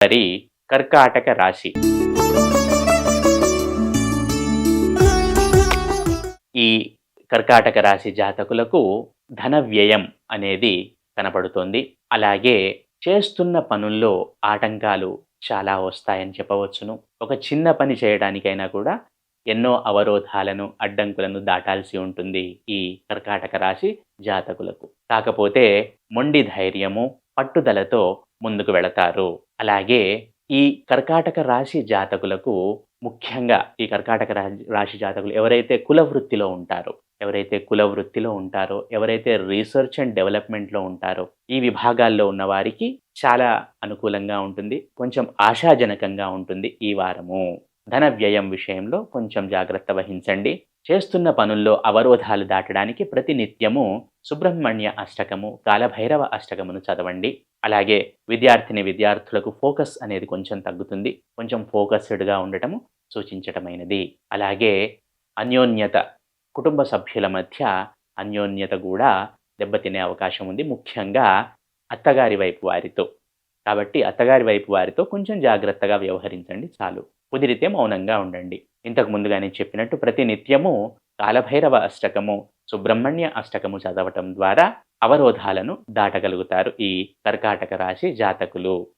మరి కర్కాటక రాశి. ఈ కర్కాటక రాశి జాతకులకు ధన వ్యయం అనేది కనపడుతోంది. అలాగే చేస్తున్న పనుల్లో ఆటంకాలు చాలా వస్తాయని చెప్పవచ్చును. ఒక చిన్న పని చేయడానికైనా కూడా ఎన్నో అవరోధాలను, అడ్డంకులను దాటాల్సి ఉంటుంది ఈ కర్కాటక రాశి జాతకులకు. కాకపోతే మొండి ధైర్యము, పట్టుదలతో ముందుకు వెళతారు. అలాగే ఈ కర్కాటక రాశి జాతకులకు ముఖ్యంగా ఈ కర్కాటక రాశి జాతకులు ఎవరైతే కుల వృత్తిలో ఉంటారో, ఎవరైతే రీసెర్చ్ అండ్ డెవలప్‌మెంట్‌లో ఉంటారో, ఈ విభాగాల్లో ఉన్న వారికి చాలా అనుకూలంగా ఉంటుంది. కొంచెం ఆశాజనకంగా ఉంటుంది ఈ వారము. ధన వ్యయం విషయంలో కొంచెం జాగ్రత్త వహించండి. చేస్తున్న పనుల్లో అవరోధాలు దాటడానికి ప్రతినిత్యము సుబ్రహ్మణ్య అష్టకము, కాలభైరవ అష్టకమును చదవండి. అలాగే విద్యార్థులకు ఫోకస్ అనేది కొంచెం తగ్గుతుంది. కొంచెం ఫోకస్‌డ్‌గా ఉండటము సూచించటమైనది. అలాగే అన్యోన్యత, కుటుంబ సభ్యుల మధ్య అన్యోన్యత గూడా దెబ్బతినే అవకాశం ఉంది. ముఖ్యంగా అత్తగారి వైపు వారితో. కాబట్టి అత్తగారి వైపు వారితో కొంచెం జాగ్రత్తగా వ్యవహరించండి చాలు. కుదిరితే మౌనంగా ఉండండి. ఇంతకు ముందుగానే చెప్పినట్టు ప్రతి నిత్యము కాలభైరవ అష్టకము, సుబ్రహ్మణ్య అష్టకము చదవటం ద్వారా అవరోధాలను దాటగలుగుతారు ఈ కర్కాటక రాశి జాతకులు.